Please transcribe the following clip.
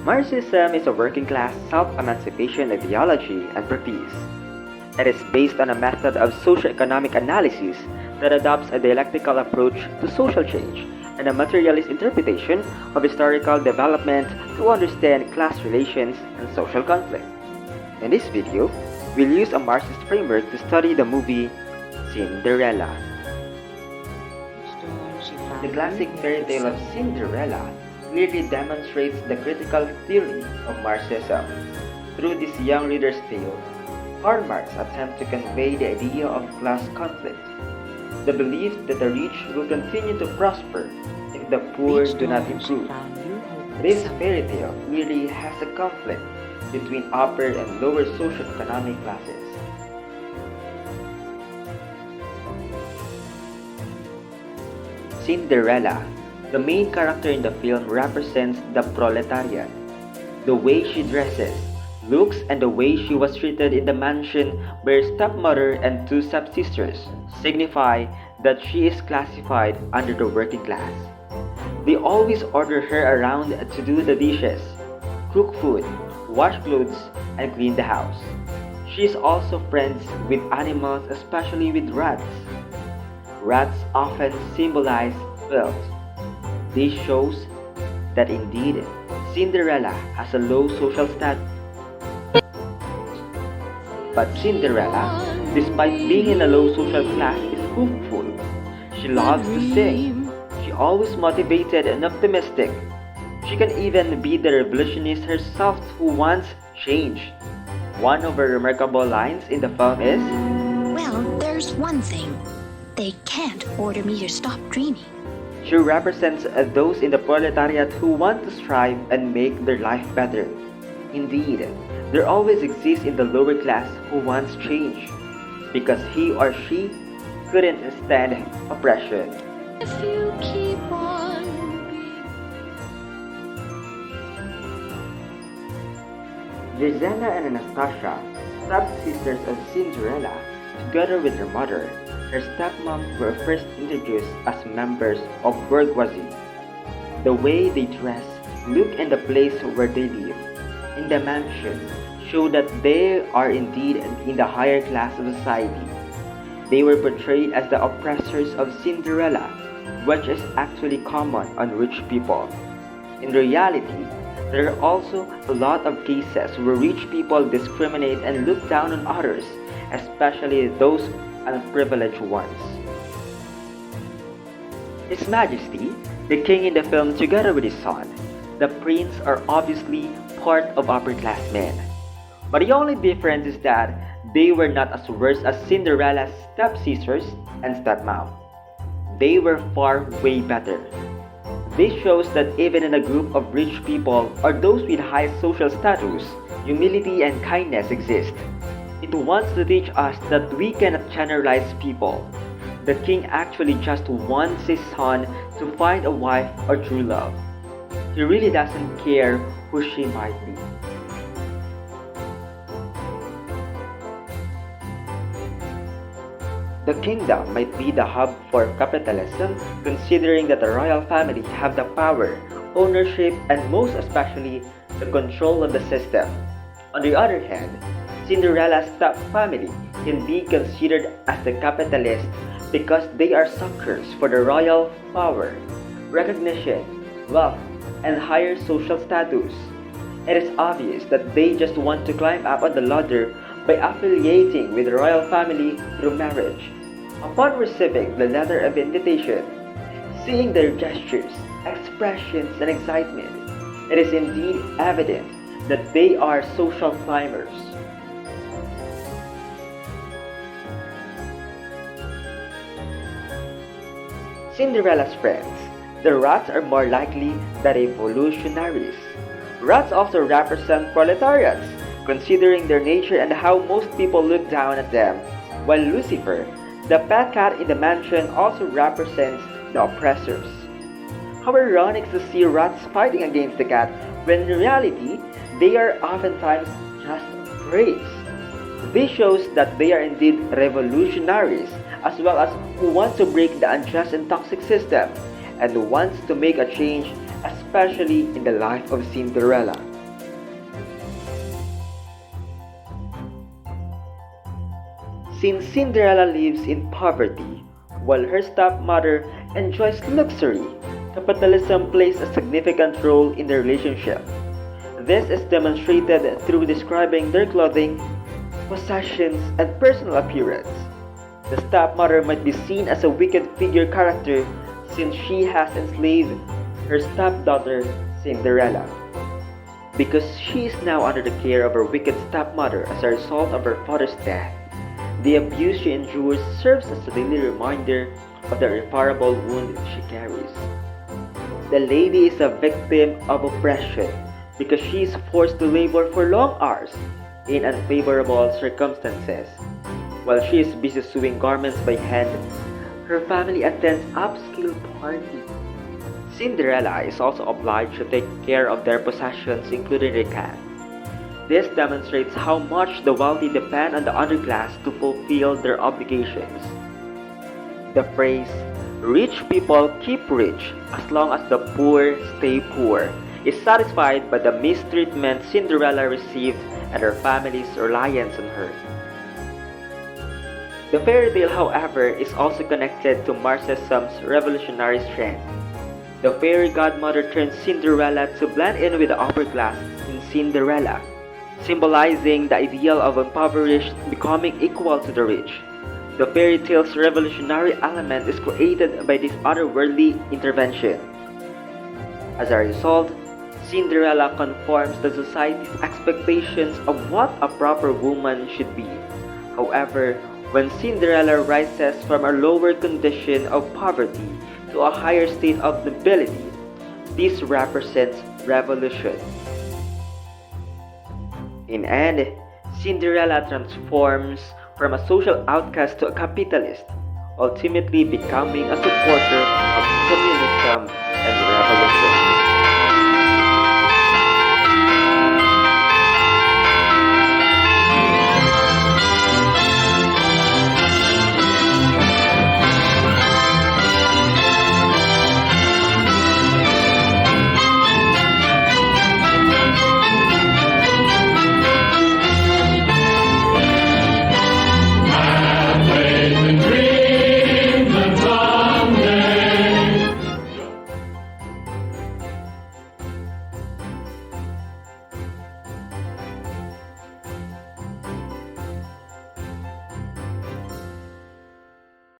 Marxism is a working-class self-emancipation ideology and practice. It is based on a method of socioeconomic analysis that adopts a dialectical approach to social change and a materialist interpretation of historical development to understand class relations and social conflict. In this video, we'll use a Marxist framework to study the movie Cinderella. The classic fairy tale of Cinderella clearly demonstrates the critical theory of Marxism. Through this young reader's tale, Karl Marx attempts to convey the idea of class conflict, the belief that the rich will continue to prosper if the poor do not improve. This fairy tale clearly has a conflict between upper and lower socioeconomic classes. Cinderella, the main character in the film, represents the proletariat. The way she dresses, looks, and the way she was treated in the mansion by her stepmother and two stepsisters signify that she is classified under the working class. They always order her around to do the dishes, cook food, wash clothes, and clean the house. She is also friends with animals, especially with rats. Rats often symbolize wealth. This shows that indeed Cinderella has a low social status. But Cinderella, despite being in a low social class, is hopeful. She loves to sing. She always motivated and optimistic. She can even be the revolutionist herself who wants change. One of her remarkable lines in the film is, "Well, there's one thing. They can't order me to stop dreaming." she represents those in the proletariat who want to strive and make their life better. Indeed, there always exists in the lower class who wants change, because he or she couldn't stand oppression. If you keep on Gisela and Anastasia, step-sisters of Cinderella, together with her mother, her stepmom, were first introduced as members of bourgeoisie. The way they dress, look, and the place where they live, in the mansion, show that they are indeed in the higher class of society. They were portrayed as the oppressors of Cinderella, which is actually common on rich people. In reality, there are also a lot of cases where rich people discriminate and look down on others, especially those unprivileged ones. His Majesty, the king in the film, together with his son, the prince, are obviously part of upper-class men. But the only difference is that they were not as worse as Cinderella's stepsisters and stepmom. They were far way better. This shows that even in a group of rich people or those with high social status, humility and kindness exist. It wants to teach us that we cannot generalize people. The king actually just wants his son to find a wife or true love. He really doesn't care who she might be. The kingdom might be the hub for capitalism, considering that the royal family have the power, ownership, and most especially the control of the system. On the other hand, Cinderella's step-family can be considered as the capitalist because they are suckers for the royal power, recognition, wealth, and higher social status. It is obvious that they just want to climb up on the ladder by affiliating with the royal family through marriage. Upon receiving the letter of invitation, seeing their gestures, expressions, and excitement, it is indeed evident that they are social climbers. Cinderella's friends, the rats, are more likely the revolutionaries. Rats also represent proletariats, considering their nature and how most people look down at them, while Lucifer, the pet cat in the mansion, also represents the oppressors. How ironic to see rats fighting against the cat when in reality they are oftentimes just praised. This shows that they are indeed revolutionaries as well as who wants to break the unjust and toxic system, and who wants to make a change, especially in the life of Cinderella. Since Cinderella lives in poverty, while her stepmother enjoys luxury, capitalism plays a significant role in their relationship. This is demonstrated through describing their clothing, possessions, and personal appearance. The stepmother might be seen as a wicked figure character since she has enslaved her stepdaughter Cinderella. Because she is now under the care of her wicked stepmother as a result of her father's death, the abuse she endures serves as a daily reminder of the irreparable wound she carries. The lady is a victim of oppression because she is forced to labor for long hours in unfavorable circumstances. While she is busy sewing garments by hand, her family attends upscale parties. Cinderella is also obliged to take care of their possessions, including the cat. This demonstrates how much the wealthy depend on the underclass to fulfill their obligations. The phrase, "rich people keep rich as long as the poor stay poor," is satisfied by the mistreatment Cinderella received and her family's reliance on her. The fairy tale, however, is also connected to Marxism's revolutionary strength. The fairy godmother turns Cinderella to blend in with the upper class in Cinderella, symbolizing the ideal of impoverished becoming equal to the rich. The fairy tale's revolutionary element is created by this otherworldly intervention. As a result, Cinderella conforms to society's expectations of what a proper woman should be. However, when Cinderella rises from a lower condition of poverty to a higher state of nobility, this represents revolution. In end, Cinderella transforms from a social outcast to a capitalist, ultimately becoming a supporter of communism and revolution.